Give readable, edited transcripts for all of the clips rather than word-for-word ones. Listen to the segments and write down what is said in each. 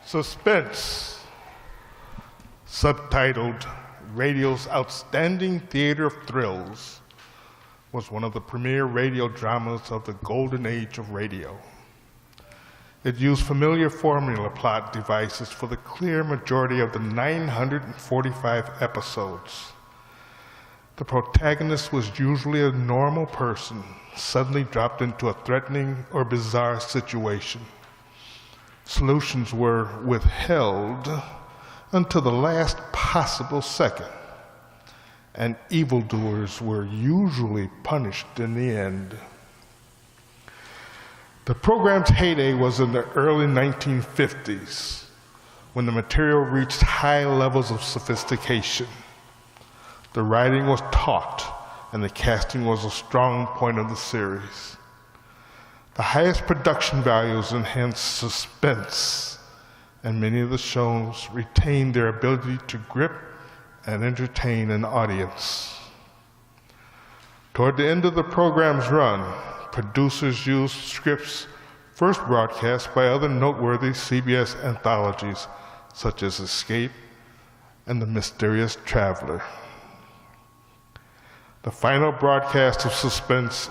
Suspense, subtitled Radio's Outstanding Theater of Thrills, was one of the premier radio dramas of the golden age of radio. It used familiar formula plot devices for the clear majority of the 945 episodes. The protagonist was usually a normal person, suddenly dropped into a threatening or bizarre situation. Solutions were withheld until the last possible second, and evildoers were usually punished in the end. The program's heyday was in the early 1950s, when the material reached high levels of sophistication. The writing was taut, and the casting was a strong point of the series. The highest production values enhanced suspense, and many of the shows retained their ability to grip and entertain an audience. Toward the end of the program's run, producers used scripts first broadcast by other noteworthy CBS anthologies, such as Escape and The Mysterious Traveler. The final broadcast of Suspense,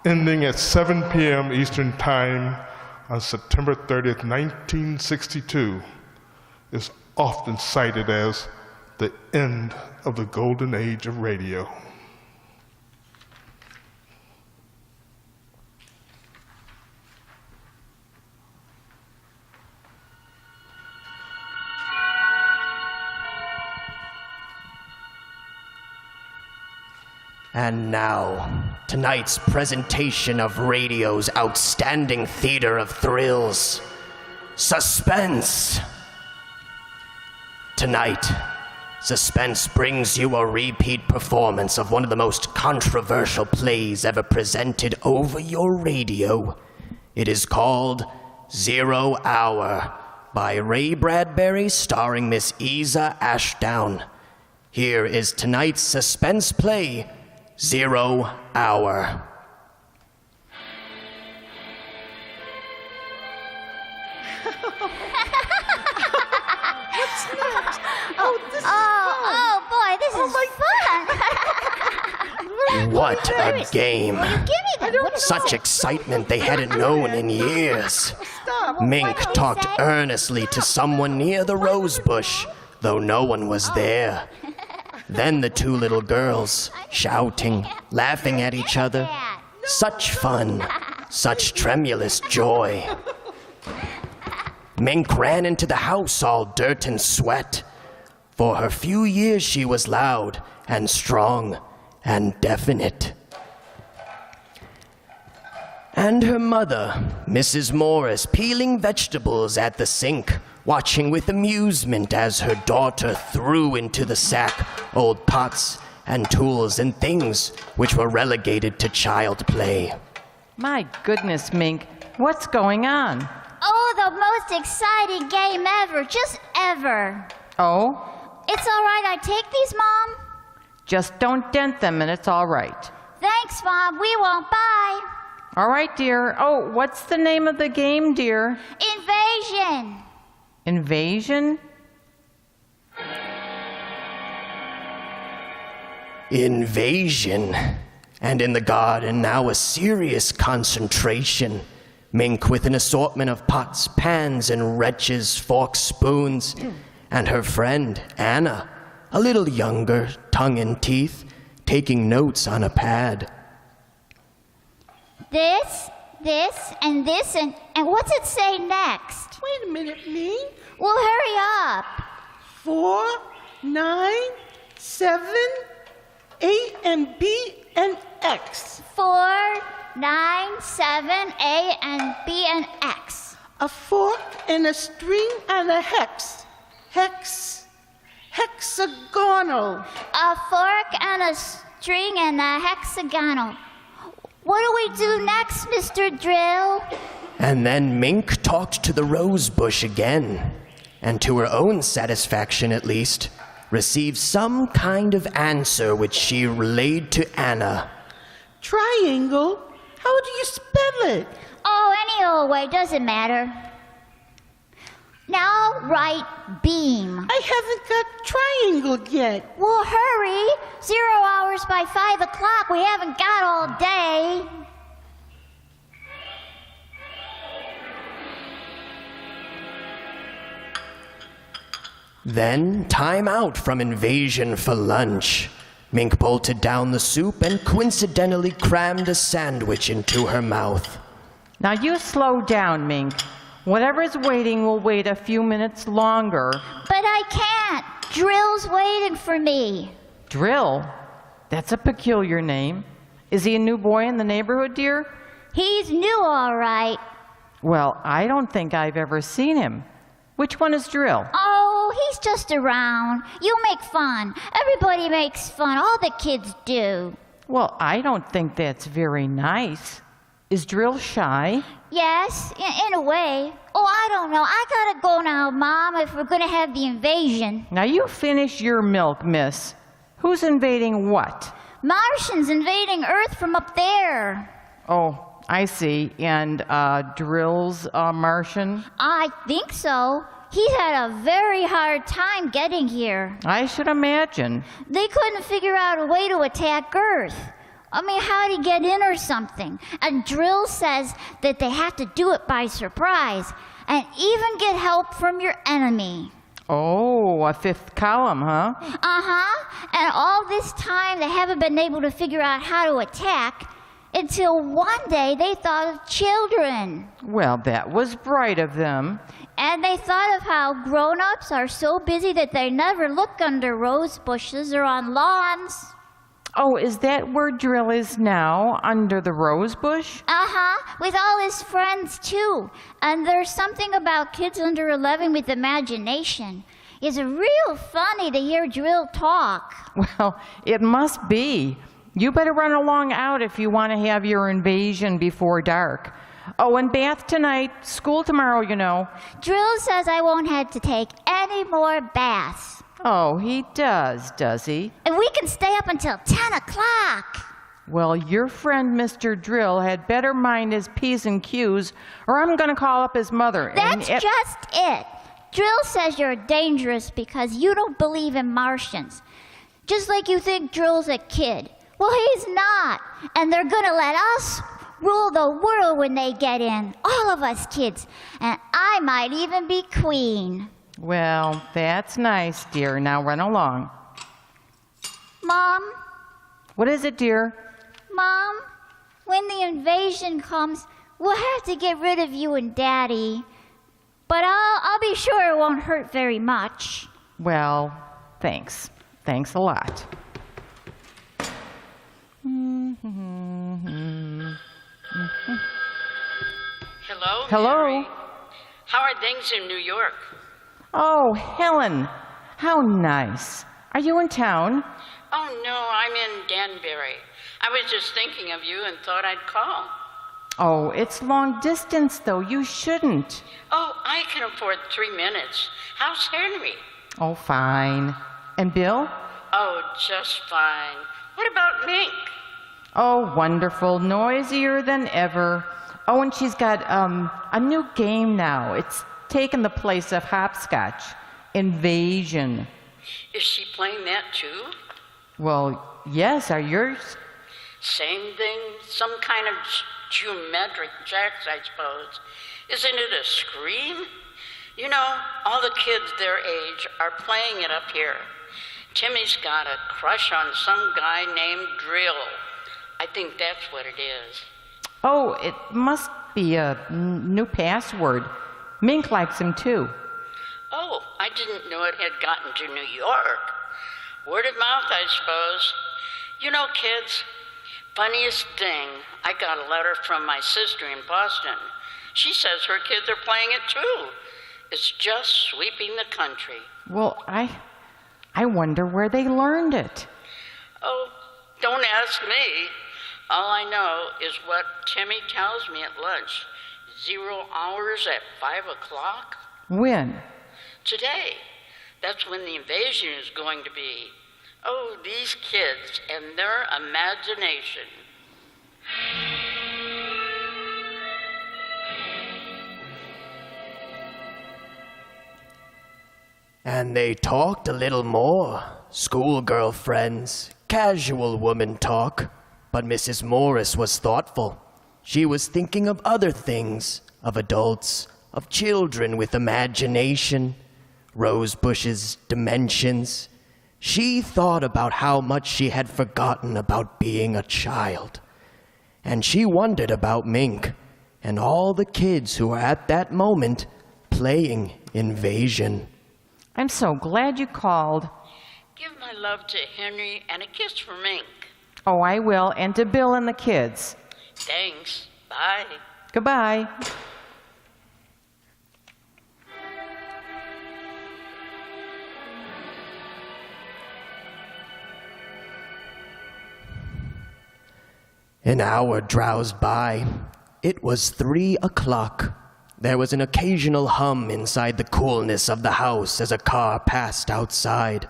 ending at 7 p.m. Eastern Time on September 30th, 1962, is often cited as the end of the golden age of radio. And now, tonight's presentation of radio's outstanding theater of thrills, Suspense. Tonight, Suspense brings you a repeat performance of one of the most controversial plays ever presented over your radio. It is called 0 Hour by Ray Bradbury, starring Miss Isa Ashdown. Here is tonight's suspense play, 0 Hour. What's next? Oh boy, this is fun. What a game. Will you give me that? Such excitement they hadn't known in years. Mink talked earnestly to someone near the rose bush, though no one was there. Then the two little girls, shouting, laughing at each other. Such fun, such tremulous joy. Mink ran into the house all dirt and sweat. For her few years she was loud and strong and definite. And her mother, Mrs. Morris, peeling vegetables at the sink, watching with amusement as her daughter threw into the sack old pots and tools and things which were relegated to child play. My goodness, Mink, what's going on? Oh, the most exciting game ever, just ever. Oh? It's all right, I take these, Mom? Just don't dent them and it's all right. Thanks, Mom, we won't. Bye. All right, dear. Oh, what's the name of the game, dear? Invasion. Invasion? Invasion. And in the garden now a serious concentration. Mink with an assortment of pots, pans, and wretches, forks, spoons. And her friend, Anna, a little younger, tongue in teeth, taking notes on a pad. This, and this, and what's it say next? Wait a minute, me? Well, hurry up. 4, 9, 7, 8, and B and X. 4, 9, 7, A, and B, and X. A fork and a string and a hex. Hexagonal. A fork and a string and a hexagonal. What do we do next, Mr. Drill? And then Mink talked to the rose bush again, and to her own satisfaction at least, received some kind of answer which she relayed to Anna. Triangle? How do you spell it? Oh, any old way, doesn't matter. Now write beam. I haven't got triangle yet. Well, hurry. 0 hours by 5 o'clock. We haven't got all day. Then, time out from invasion for lunch. Mink bolted down the soup and coincidentally crammed a sandwich into her mouth. Now you slow down, Mink. Whatever's waiting will wait a few minutes longer. But I can't. Drill's waiting for me. Drill? That's a peculiar name. Is he a new boy in the neighborhood, dear? He's new, all right. Well, I don't think I've ever seen him. Which one is Drill? Oh, he's just around. You make fun. Everybody makes fun. All the kids do. Well, I don't think that's very nice. Is Drill shy? Yes, in a way. Oh, I don't know. I gotta go now, Mom, if we're gonna have the invasion. Now you finish your milk, miss. Who's invading what? Martians invading Earth from up there. Oh, I see. And Drill's Martian? I think so. He's had a very hard time getting here. I should imagine. They couldn't figure out a way to attack Earth. I mean, how'd he get in or something? And Drill says that they have to do it by surprise and even get help from your enemy. Oh, a fifth column, huh? Uh-huh. And all this time they haven't been able to figure out how to attack until one day they thought of children. Well, that was bright of them. And they thought of how grown-ups are so busy that they never look under rose bushes or on lawns. Oh, is that where Drill is now, under the rose bush? Uh-huh, with all his friends, too. And there's something about kids under 11 with imagination. It's real funny to hear Drill talk. Well, it must be. You better run along out if you want to have your invasion before dark. Oh, and bath tonight, school tomorrow, you know. Drill says I won't have to take any more baths. Oh, he does he? And we can stay up until 10 o'clock. Well, your friend Mr. Drill had better mind his P's and Q's, or I'm going to call up his mother. That's just it. Drill says you're dangerous because you don't believe in Martians. Just like you think Drill's a kid. Well, he's not. And they're going to let us rule the world when they get in. All of us kids. And I might even be queen. Well, that's nice, dear. Now run along. Mom? What is it, dear? Mom, when the invasion comes, we'll have to get rid of you and Daddy. But I'll be sure it won't hurt very much. Well, thanks. Thanks a lot. Hello? Hello? Mary. How are things in New York? Oh, Helen. How nice. Are you in town? Oh, no, I'm in Danbury. I was just thinking of you and thought I'd call. Oh, it's long distance, though. You shouldn't. Oh, I can afford 3 minutes. How's Henry? Oh, fine. And Bill? Oh, just fine. What about Mink? Oh, wonderful. Noisier than ever. Oh, and she's got a new game now. It's taken the place of hopscotch. Invasion. Is she playing that too? Well, yes. Are yours? Same thing? Some kind of geometric jacks, I suppose. Isn't it a screen? You know, all the kids their age are playing it up here. Timmy's got a crush on some guy named Drill. I think that's what it is. Oh, it must be a new password. Mink likes him too. Oh, I didn't know it had gotten to New York. Word of mouth, I suppose. You know, kids, funniest thing, I got a letter from my sister in Boston. She says her kids are playing it too. It's just sweeping the country. Well, I wonder where they learned it. Oh, don't ask me. All I know is what Timmy tells me at lunch. 0 hours at 5 o'clock? When? Today. That's when the invasion is going to be. Oh, these kids and their imagination. And they talked a little more. Schoolgirl friends, casual woman talk. But Mrs. Morris was thoughtful. She was thinking of other things, of adults, of children with imagination, rose bushes, dimensions. She thought about how much she had forgotten about being a child. And she wondered about Mink and all the kids who were at that moment playing Invasion. I'm so glad you called. Give my love to Henry and a kiss for Mink. Oh, I will, and to Bill and the kids. Thanks. Bye. Goodbye. An hour drowsed by. It was 3 o'clock. There was an occasional hum inside the coolness of the house as a car passed outside.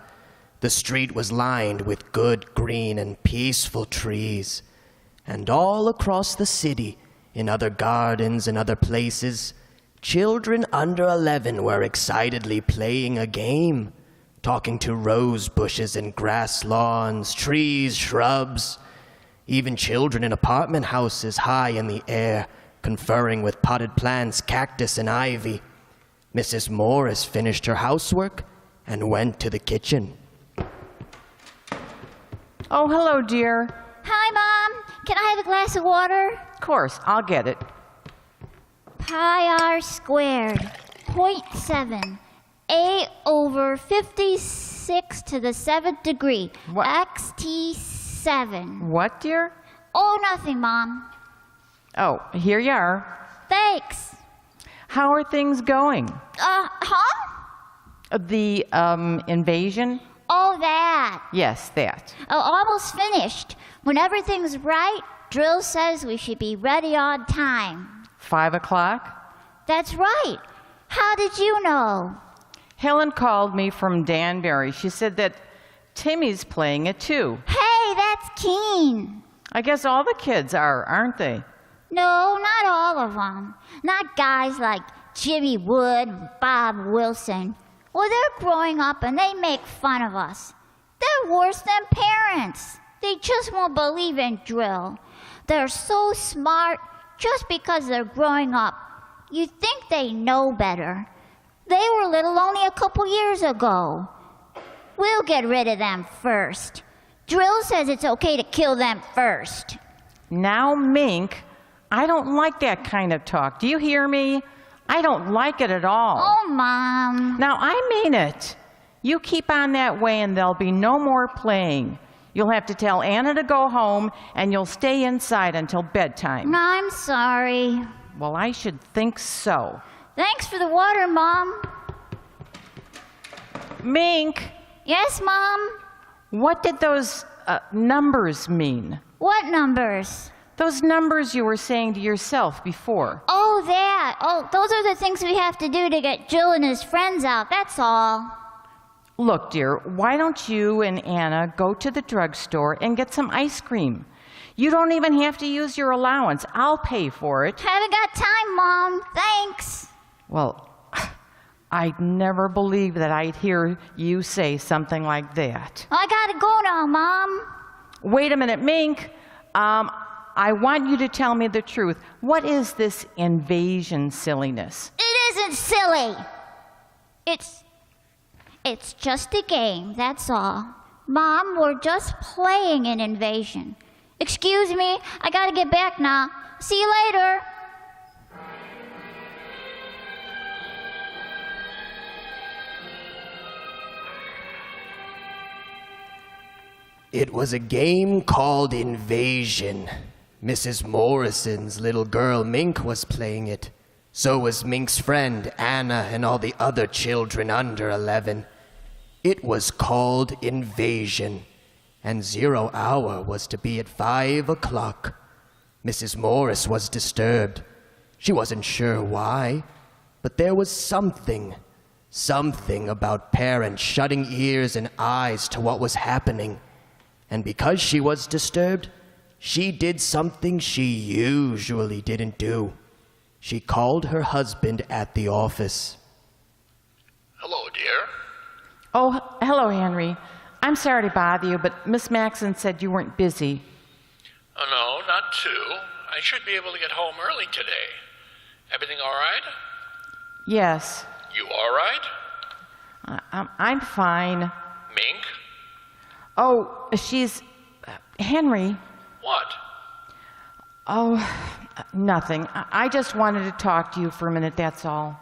The street was lined with good green and peaceful trees. And all across the city, in other gardens and other places, children under 11 were excitedly playing a game, talking to rose bushes and grass lawns, trees, shrubs. Even children in apartment houses high in the air, conferring with potted plants, cactus, and ivy. Mrs. Morris finished her housework and went to the kitchen. Oh, hello, dear. Hi, Mom. Can I have a glass of water? Of course, I'll get it. Pi r squared, 0.7, a over 56 to the 7th degree, What? xt7. What, dear? Oh, nothing, Mom. Oh, here you are. Thanks. How are things going? Huh? The, invasion? Oh, that. Yes, that. Oh, almost finished. When everything's right, Drill says we should be ready on time. 5 o'clock? That's right. How did you know? Helen called me from Danbury. She said that Timmy's playing it too. Hey, that's keen. I guess all the kids are, aren't they? No, not all of them. Not guys like Jimmy Wood, Bob Wilson. Well, they're growing up and they make fun of us. They're worse than parents. They just won't believe in drill. They're so smart just because they're growing up. You'd think they know better. They were little only a couple years ago. We'll get rid of them first. Drill says it's okay to kill them first. Now, Mink, I don't like that kind of talk. Do you hear me? I don't like it at all. Oh, Mom. Now, I mean it. You keep on that way and there'll be no more playing. You'll have to tell Anna to go home and you'll stay inside until bedtime. I'm sorry. Well, I should think so. Thanks for the water, Mom. Mink, Yes, Mom? what did those numbers mean? What numbers? Those numbers you were saying to yourself before. Oh, that. Oh, those are the things we have to do to get Jill and his friends out. That's all. Look, dear, why don't you and Anna go to the drugstore and get some ice cream? You don't even have to use your allowance. I'll pay for it. Haven't got time, Mom. Thanks. Well, I'd never believe that I'd hear you say something like that. I gotta go now, Mom. Wait a minute, Mink. I want you to tell me the truth. What is this invasion silliness? It isn't silly. It's just a game, that's all. Mom, we're just playing an invasion. Excuse me, I gotta get back now. See you later. It was a game called Invasion. Mrs. Morrison's little girl Mink was playing it. So was Mink's friend Anna and all the other children under 11. It was called Invasion, and 0 hour was to be at 5 o'clock. Mrs. Morris was disturbed. She wasn't sure why, but there was something about parents shutting ears and eyes to what was happening. And because she was disturbed, she did something she usually didn't do. She called her husband at the office. Hello, dear. Oh, hello, Henry. I'm sorry to bother you, but Miss Maxon said you weren't busy. Oh, no, not two. I should be able to get home early today. Everything all right? Yes. You all right? I'm fine. Mink? Oh, she's... Henry. What? Oh, nothing. I just wanted to talk to you for a minute, that's all.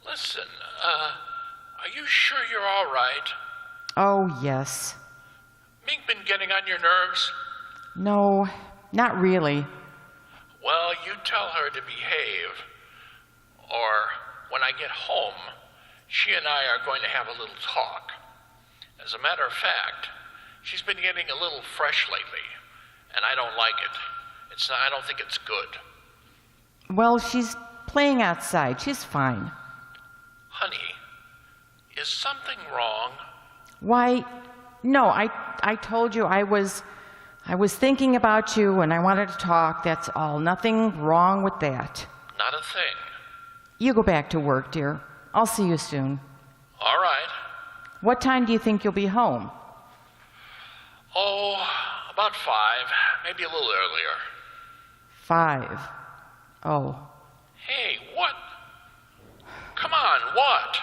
Listen, are you sure you're all right? Oh, yes. Mink been getting on your nerves? No, not really. Well, you tell her to behave. Or, when I get home, she and I are going to have a little talk. As a matter of fact, she's been getting a little fresh lately, and I don't like it. I don't think it's good. Well, she's playing outside. She's fine. Honey, is something wrong? Why, no, I told you I was thinking about you and I wanted to talk, that's all. Nothing wrong with that. Not a thing. You go back to work, dear. I'll see you soon. All right. What time do you think you'll be home? Oh, about 5, maybe a little earlier. 5. Oh. Hey, what? Come on, what?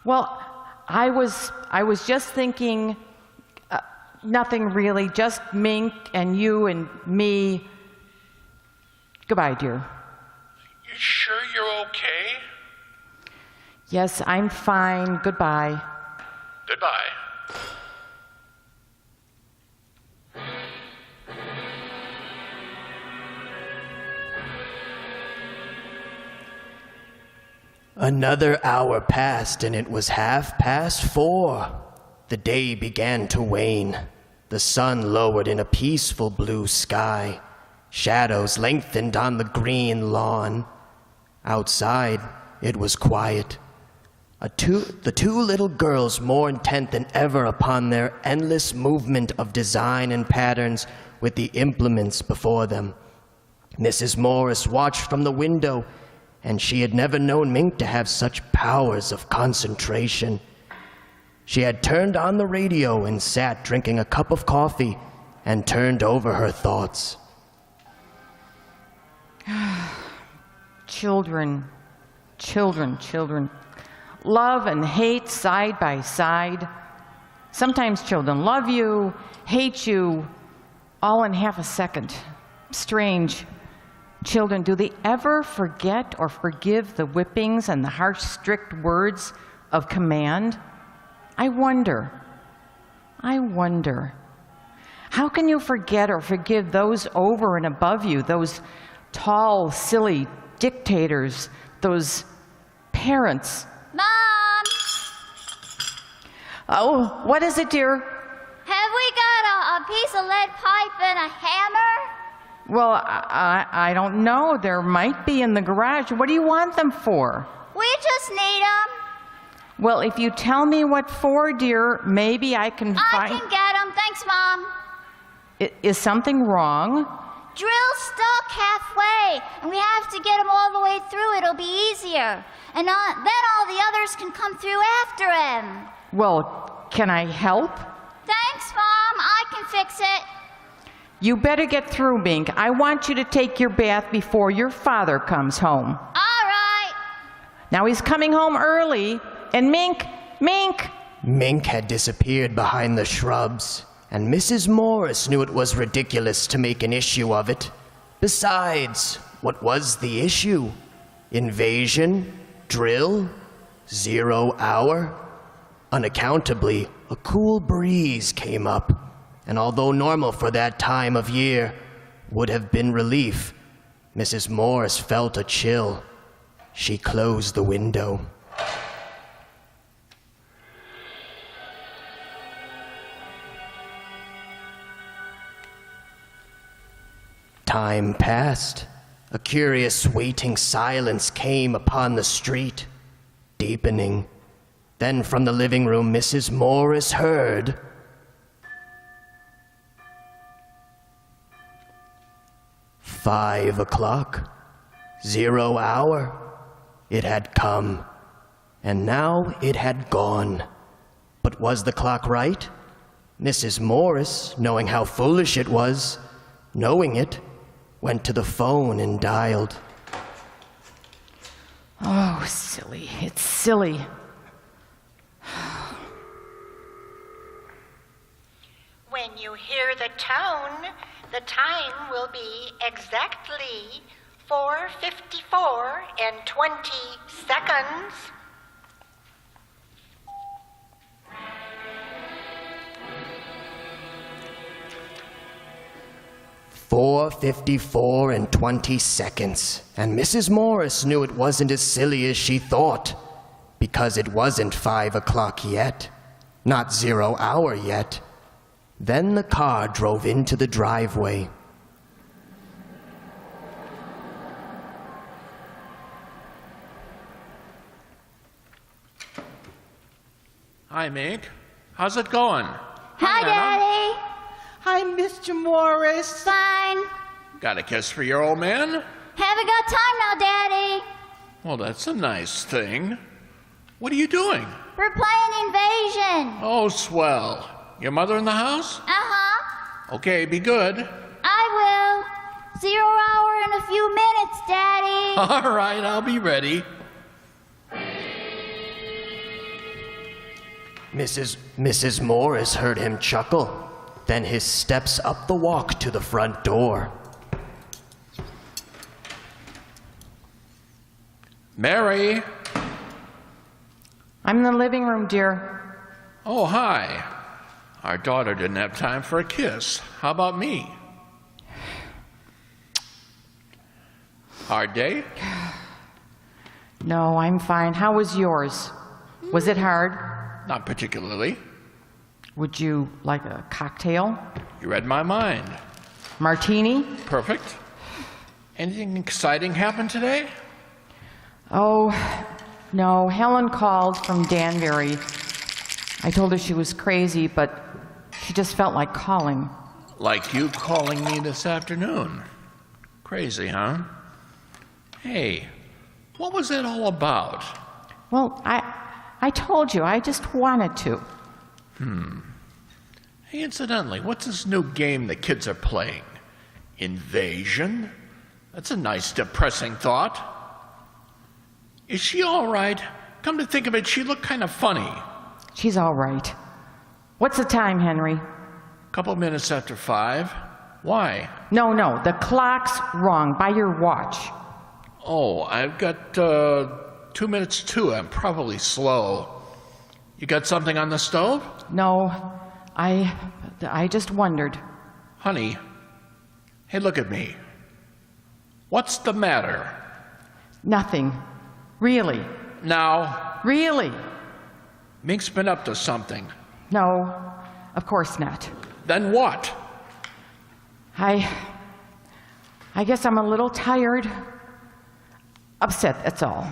Well, I was just thinking, nothing really, just Mink and you and me. Goodbye, dear. You sure you're okay? Yes, I'm fine. Goodbye. Goodbye. Another hour passed, and it was 4:30. The day began to wane. The sun lowered in a peaceful blue sky. Shadows lengthened on the green lawn. Outside, it was quiet. The two little girls, more intent than ever upon their endless movement of design and patterns with the implements before them. Mrs. Morris watched from the window, and she had never known Mink to have such powers of concentration. She had turned on the radio and sat drinking a cup of coffee and turned over her thoughts. Children. Love and hate side by side. Sometimes children love you, hate you, all in half a second. Strange. Children, do they ever forget or forgive the whippings and the harsh, strict words of command? I wonder. How can you forget or forgive those over and above you, those tall, silly dictators, those parents? Mom! Oh, what is it, dear? Have we got a piece of lead pipe and a hammer? Well, I don't know. There might be in the garage. What do you want them for? We just need them. Well, if you tell me what for, dear, maybe I can I find... can get them. Thanks, Mom. Is something wrong? Drill's stuck halfway, and we have to get him all the way through. It'll be easier. And then all the others can come through after him. Well, can I help? Thanks, Mom. I can fix it. You better get through, Mink. I want you to take your bath before your father comes home. All right. Now he's coming home early, and Mink! Mink had disappeared behind the shrubs, and Mrs. Morris knew it was ridiculous to make an issue of it. Besides, what was the issue? Invasion? Drill? 0 hour? Unaccountably, a cool breeze came up, and although normal for that time of year would have been relief, Mrs. Morris felt a chill. She closed the window. Time passed. A curious waiting silence came upon the street, deepening. Then from the living room, Mrs. Morris heard... 5 o'clock. 0 hour. It had come. and now it had gone. But was the clock right? Mrs. Morris, knowing how foolish it was, knowing it, went to the phone and dialed. Oh, silly. It's silly. When you hear the tone, the time will be exactly 4:54 and 20 seconds. 4:54 and 20 seconds, and Mrs. Morris knew it wasn't as silly as she thought, because it wasn't 5 o'clock yet, not 0 hour yet. Then the car drove into the driveway. Hi, Mink. How's it going? Hi, Daddy. Hi, Mr. Morris. Fine. Got a kiss for your old man? Haven't got time now, Daddy. Well, that's a nice thing. What are you doing? We're playing Invasion. Oh, swell. Your mother in the house? Uh-huh. Okay, be good. I will. 0 hour in a few minutes, Daddy. All right, I'll be ready. Mrs. Morris heard him chuckle, then his steps up the walk to the front door. Mary? I'm in the living room, dear. Oh, hi. Our daughter didn't have time for a kiss. How about me? Hard day? No, I'm fine. How was yours? Was it hard? Not particularly. Would you like a cocktail? You read my mind. Martini? Perfect. Anything exciting happen today? Oh, no. Helen called from Danbury. I told her she was crazy, but she just felt like calling. Like you calling me this afternoon. Crazy, huh? Hey, what was that all about? Well, I told you. I just wanted to. Hey, incidentally, what's this new game the kids are playing? Invasion? That's a nice, depressing thought. Is she all right? Come to think of it, she looked kind of funny. She's all right. What's the time, Henry? Couple minutes after 5. Why? No, the clock's wrong by your watch. Oh, I've got 2 minutes to. I'm probably slow. You got something on the stove? No, I just wondered. Honey, hey, look at me. What's the matter? Nothing. Really. Now, Really. Mink's been up to something. No, of course not. Then what? I guess I'm a little tired. Upset, that's all.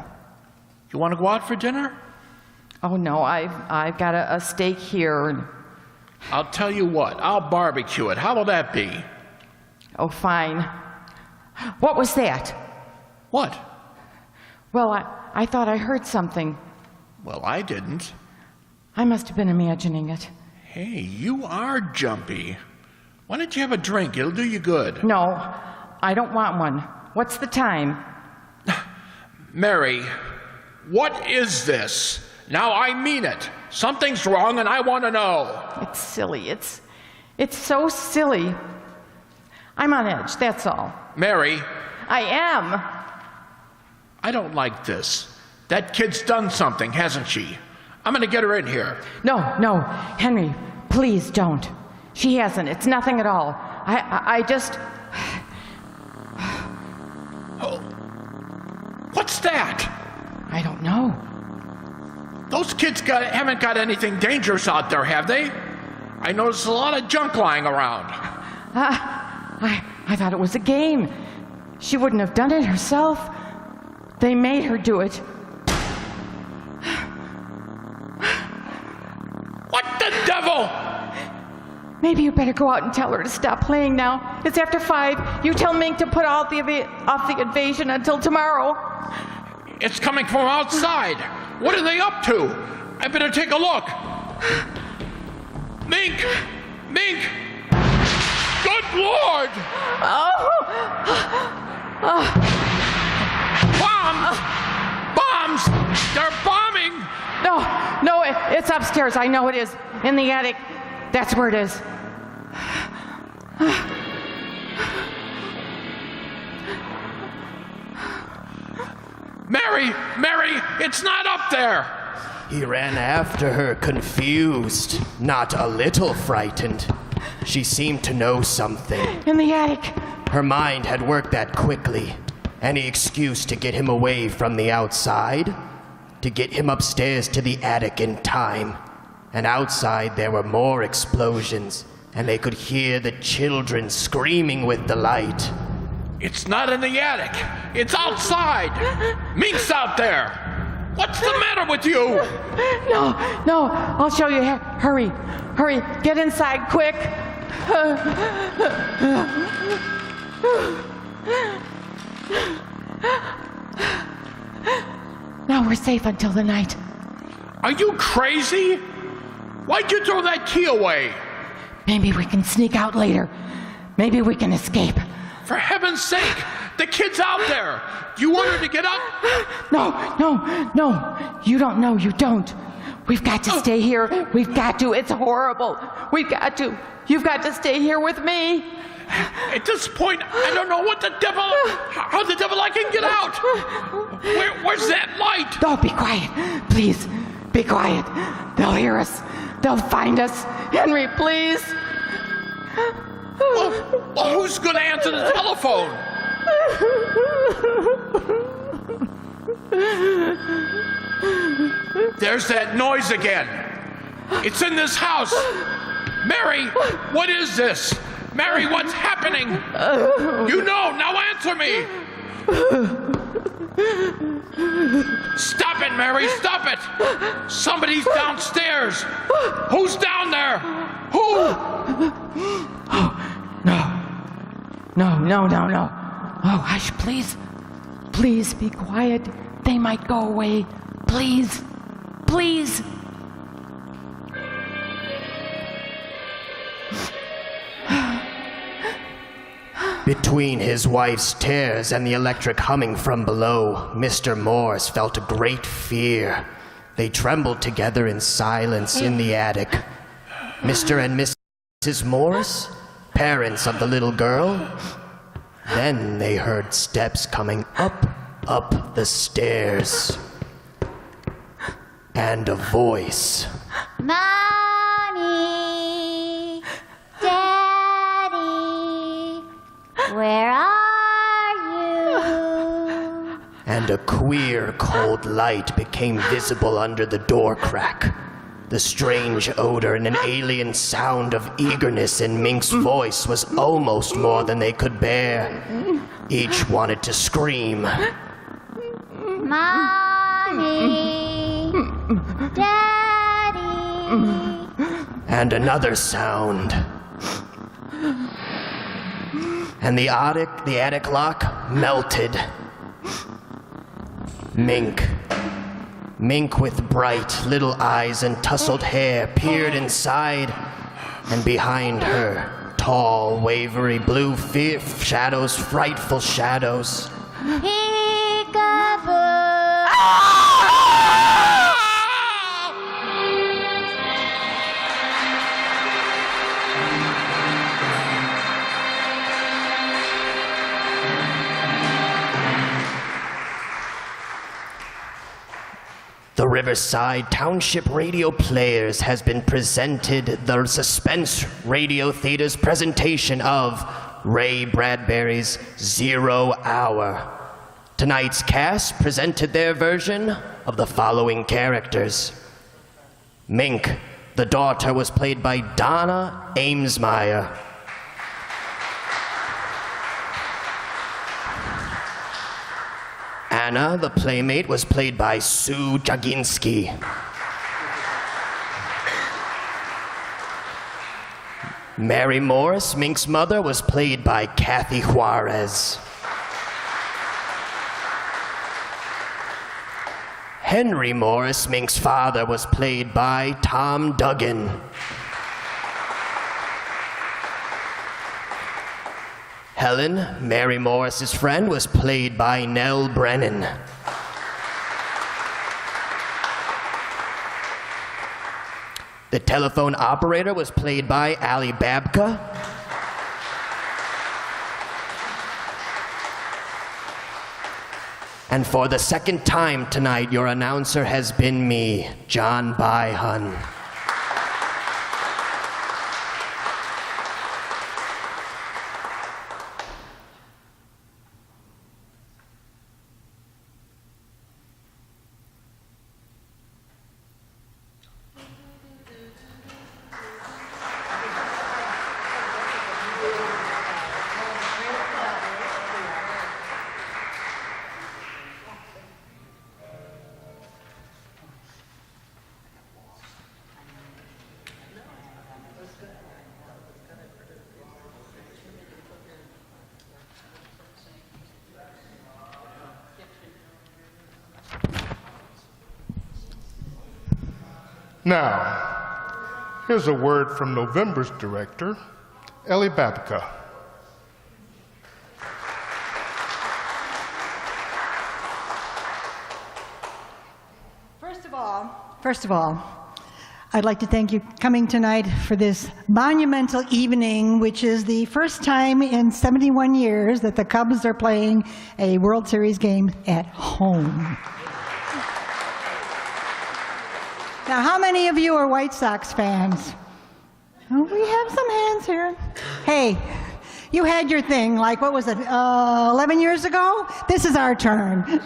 You want to go out for dinner? Oh no, I've got a steak here. And, I'll tell you what, I'll barbecue it. How will that be? oh, fine. What was that? What? Well, I thought I heard something. Well, I didn't. I must have been imagining it. Hey, you are jumpy. Why don't you have a drink? It'll do you good. No, I don't want one. What's the time? Mary, what is this? Now I mean it. Something's wrong and I want to know. It's silly. It's so silly. I'm on edge, that's all. Mary, I am. I don't like this. That kid's done something, hasn't she? I'm going to get her in here. No, Henry, please don't. She hasn't. It's nothing at all. I just... Oh. What's that? I don't know. Those kids haven't got anything dangerous out there, have they? I noticed a lot of junk lying around. I thought it was a game. She wouldn't have done it herself. They made her do it. What the devil? Maybe you better go out and tell her to stop playing now. It's after 5. You tell Mink to put off the invasion until tomorrow. It's coming from outside. What are they up to? I better take a look. Mink! Mink! Good Lord! Bombs! Bombs! They're bombing! No, it's upstairs. I know it is. In the attic. That's where it is. Mary, it's not up there! He ran after her, confused, not a little frightened. She seemed to know something. In the attic. Her mind had worked that quickly. Any excuse to get him away from the outside, to get him upstairs to the attic in time. And outside there were more explosions, and they could hear the children screaming with delight. It's not in the attic. It's outside. Mink's out there. What's the matter with you? No, I'll show you. Hurry, get inside, quick. Now we're safe until the night. Are you crazy? Why'd you throw that key away? Maybe we can sneak out later. Maybe we can escape. For heaven's sake, the kid's out there. Do you want her to get up? No. You don't know. You don't. We've got to stay here. We've got to. It's horrible. We've got to. You've got to stay here with me. At this point, I don't know how the devil I can get out. Where's that light? Oh, be quiet. Please, be quiet. They'll hear us. They'll find us. Henry, please. Well, who's going to answer the telephone? There's that noise again. It's in this house. Mary, what is this? Mary, what's happening? You know, now answer me. Stop it, Mary, stop it. Somebody's downstairs. Who's down there? Who? No. Oh, hush, please. Please be quiet. They might go away. Please. Between his wife's tears and the electric humming from below, Mr. Morse felt a great fear. They trembled together in silence in the attic. Mr. and Mrs. Morse, parents of the little girl. Then they heard steps coming up the stairs. And a voice. Mommy, Daddy, where are you? And a queer, cold light became visible under the door crack. The strange odor and an alien sound of eagerness in Mink's voice was almost more than they could bear. Each wanted to scream. Mommy, Daddy. And another sound. And the attic lock melted. Mink with bright little eyes and tousled hair peered inside, and behind her, tall, wavery blue shadows, frightful shadows. Peekaboo. The Riverside Township Radio Players has been presented the Suspense Radio Theater's presentation of Ray Bradbury's 0 Hour. Tonight's cast presented their version of the following characters. Mink, the daughter, was played by Donna Amesmeyer. Anna, the playmate, was played by Sue Jaginski. Mary Morris, Mink's mother, was played by Kathy Juarez. Henry Morris Mink's father was played by Tom Duggan. Helen, Mary Morris's friend, was played by Nell Brennan. The telephone operator was played by Allie Babka. And for the second time tonight, your announcer has been me, John Byhun. Now, here's a word from November's director, Ellie Babka. First of all, I'd like to thank you for coming tonight for this monumental evening, which is the first time in 71 years that the Cubs are playing a World Series game at home. Now, how many of you are White Sox fans? Oh, we have some hands here. Hey, you had your thing, like, what was it, 11 years ago? This is our turn.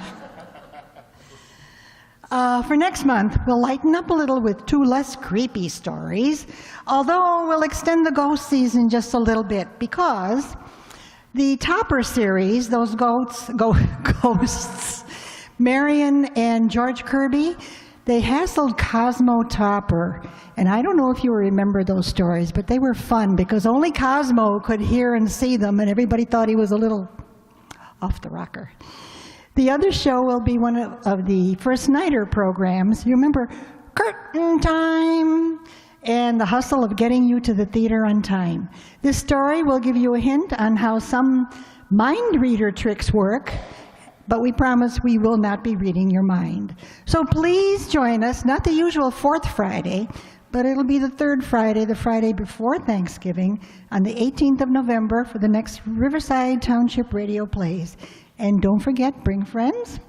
For next month, we'll lighten up a little with 2 less creepy stories, although we'll extend the ghost season just a little bit, because the Topper series, those ghosts, Marion and George Kirby, they hassled Cosmo Topper, and I don't know if you remember those stories, but they were fun because only Cosmo could hear and see them, and everybody thought he was a little off the rocker. The other show will be one of the First Nighter programs. You remember Curtain Time and the hustle of getting you to the theater on time. This story will give you a hint on how some mind reader tricks work, but we promise we will not be reading your mind. So please join us, not the usual 4th Friday, but it'll be the 3rd Friday, the Friday before Thanksgiving, on the 18th of November for the next Riverside Township Radio Plays. And don't forget, bring friends.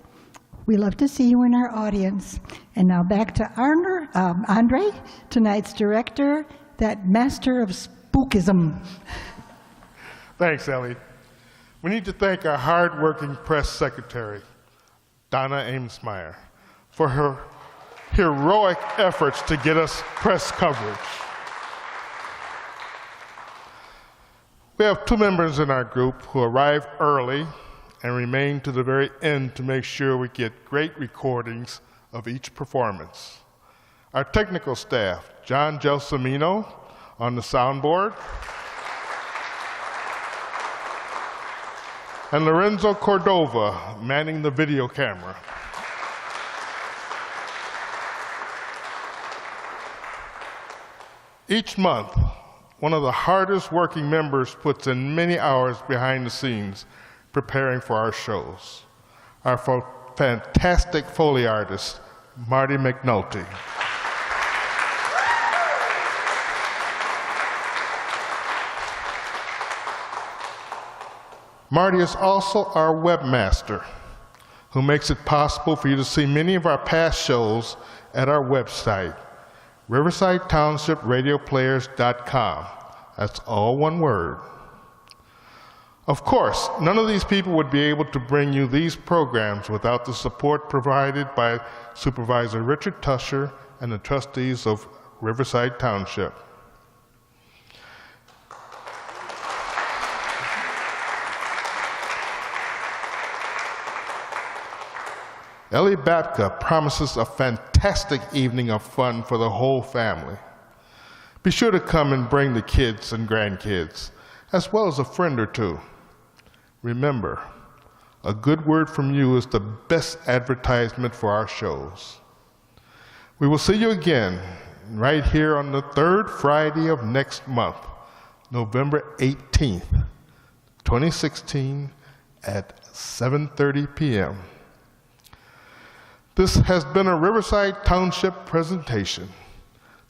We love to see you in our audience. And now back to Andre, tonight's director, that master of spookism. Thanks, Ellie. We need to thank our hard-working press secretary, Donna Amesmeyer, for her heroic efforts to get us press coverage. We have 2 members in our group who arrive early and remain to the very end to make sure we get great recordings of each performance. Our technical staff, John Gelsomino on the soundboard, and Lorenzo Cordova manning the video camera. Each month, one of the hardest working members puts in many hours behind the scenes preparing for our shows. Our fantastic Foley artist, Marty McNulty. Marty is also our webmaster, who makes it possible for you to see many of our past shows at our website, riversidetownshipradioplayers.com. That's all one word. Of course, none of these people would be able to bring you these programs without the support provided by Supervisor Richard Tusher and the trustees of Riverside Township. Ellie Babka promises a fantastic evening of fun for the whole family. Be sure to come and bring the kids and grandkids, as well as a friend or 2. Remember, A good word from you is the best advertisement for our shows. We will see you again right here on the third Friday of next month, November 18th, 2016 at 7:30 p.m. This has been a Riverside Township presentation.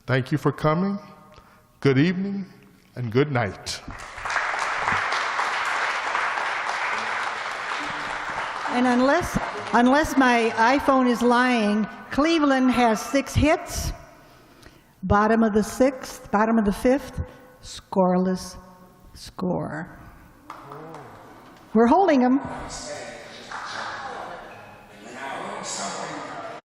Thank you for coming. Good evening and good night. And unless my iPhone is lying, Cleveland has 6 hits. Bottom of the 6th, bottom of the 5th, scoreless score. We're holding them.